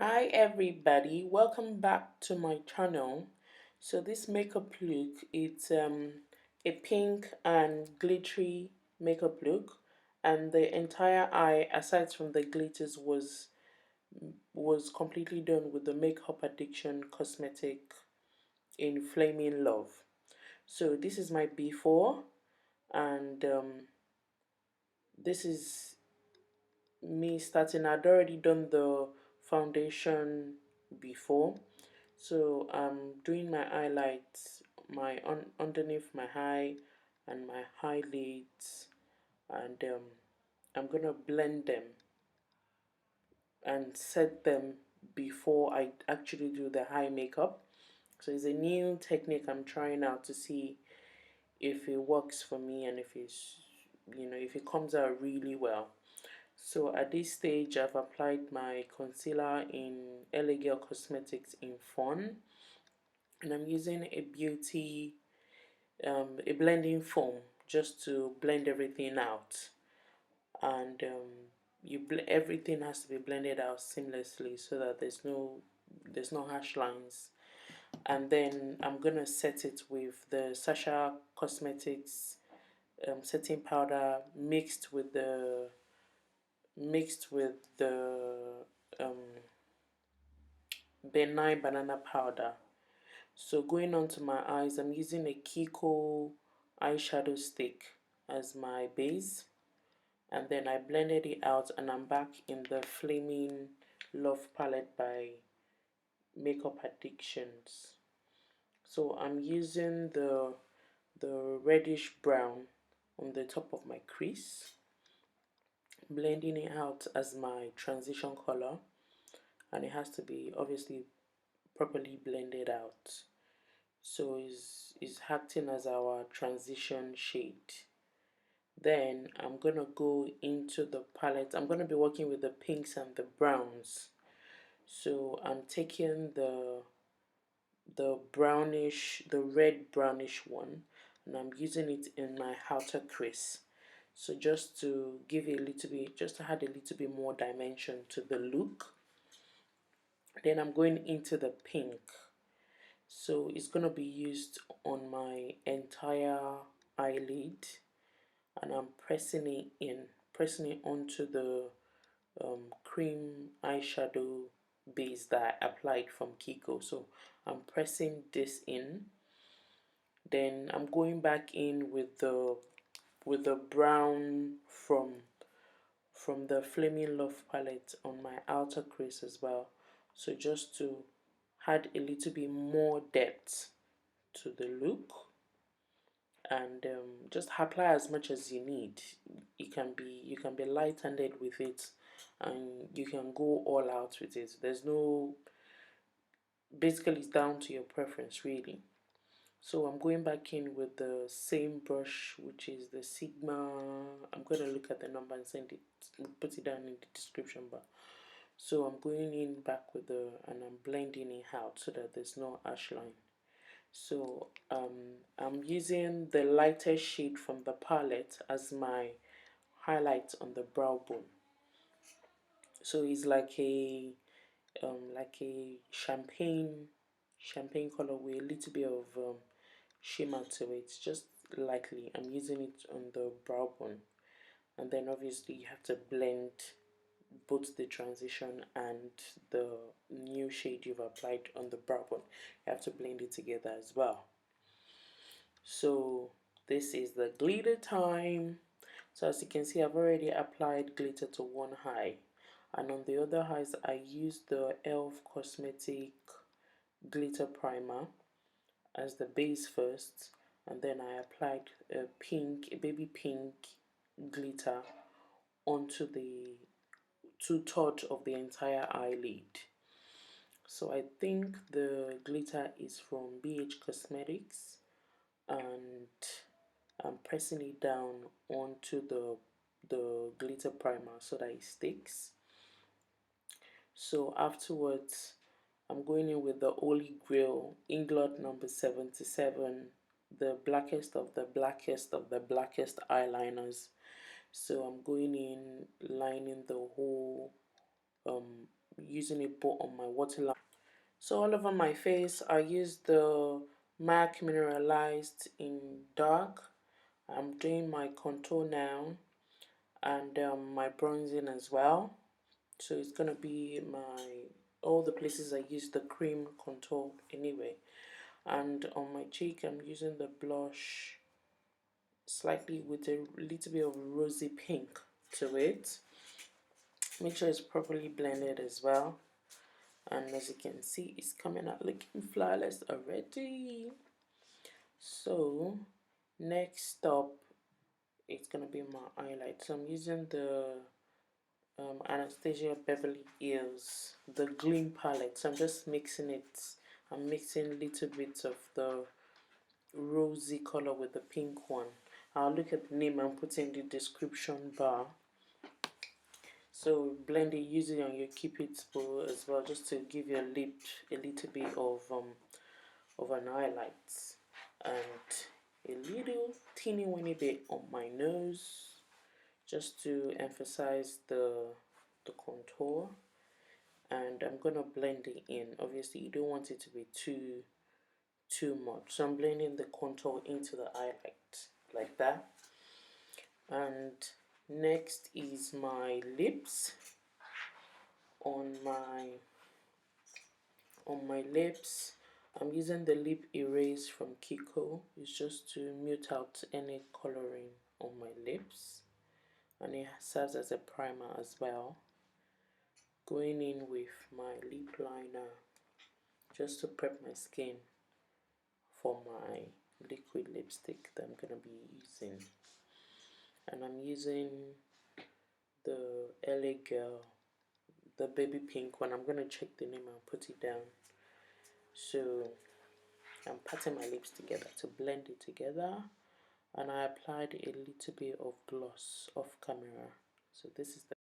Hi everybody, welcome back to my channel. So this makeup look, it's a pink and glittery makeup look, and the entire eye aside from the glitters was completely done with the Makeup Addiction cosmetic in Flaming Love. So this is my before, and this is me starting. I'd already done the foundation before, so I'm doing my highlights, underneath my eye and my highlights, and I'm gonna blend them and set them before I actually do the eye makeup. So it's a new technique I'm trying out to see if it works for me and if if it comes out really well. So at this stage, I've applied my concealer in LA Girl Cosmetics in Fun, and I'm using a blending foam just to blend everything out. And everything has to be blended out seamlessly so that there's no harsh lines. And then I'm gonna set it with the Sasha Cosmetics setting powder mixed with the benign banana powder. So going on to my eyes, I'm using a Kiko eyeshadow stick as my base, and then I blended it out, and I'm back in the Flaming Love palette by Makeup Addictions. So I'm using the reddish brown on the top of my crease, blending it out as my transition color, and it has to be obviously properly blended out. So is acting as our transition shade. Then I'm gonna go into the palette. I'm gonna be working with the pinks and the browns. So I'm taking the red brownish one, and I'm using it in my outer crease. So just to give it a little bit, just to add a little bit more dimension to the look. Then I'm going into the pink. So it's gonna be used on my entire eyelid, and I'm pressing it onto the cream eyeshadow base that I applied from Kiko. So I'm pressing this in, then I'm going back in with the brown from the Flaming Love palette on my outer crease as well. So just to add a little bit more depth to the look, and just apply as much as you need. You can be light-handed with it, and you can go all out with it. Basically it's down to your preference really. So I'm going back in with the same brush, which is the Sigma. I'm going to look at the number and put it down in the description bar. So I'm going in back with and I'm blending it out so that there's no harsh line. So I'm using the lightest shade from the palette as my highlight on the brow bone. So it's like a champagne color with a little bit of shimmer to it, just lightly. I'm using it on the brow bone, and then obviously you have to blend both the transition and the new shade you've applied on the brow bone. You have to blend it together as well. So this is the glitter time. So as you can see, I've already applied glitter to one eye, and on the other eyes I used the e.l.f. cosmetic glitter primer as the base first, and then I applied a baby pink glitter onto the two-thirds of the entire eyelid. So I think the glitter is from BH Cosmetics, and I'm pressing it down onto the glitter primer so that it sticks. So afterwards, I'm going in with the Holy Grail Inglot number 77, the blackest of the blackest of the blackest eyeliners. So I'm going in, lining the whole using it both on my waterline. So all over my face, I used the MAC Mineralized in dark. I'm doing my contour now, and my bronzing as well. So it's gonna be all the places I use the cream contour anyway. And on my cheek, I'm using the blush slightly with a little bit of rosy pink to it. Make sure it's properly blended as well. And as you can see, it's coming out looking flawless already. So next up, it's gonna be my highlight. So I'm using the Anastasia Beverly Hills, the Gleam palette. So I'm just mixing it. I'm mixing little bits of the rosy color with the pink one. I'll look at the name and put in the description bar. So blend it, use it on your Cupid bow as well, just to give your lip a little bit of an highlight, and a little teeny weeny bit on my nose, just to emphasize the contour. And I'm gonna blend it in. Obviously, you don't want it to be too much, so I'm blending the contour into the highlight like that. And next is my lips. On my lips, I'm using the lip erase from Kiko. It's just to mute out any coloring on my lips, and it serves as a primer as well. Going in with my lip liner just to prep my skin for my liquid lipstick that I'm gonna be using. And I'm using the LA Girl, the baby pink one. I'm gonna check the name and put it down. So I'm patting my lips together to blend it together, and I applied a little bit of gloss off camera. So this is the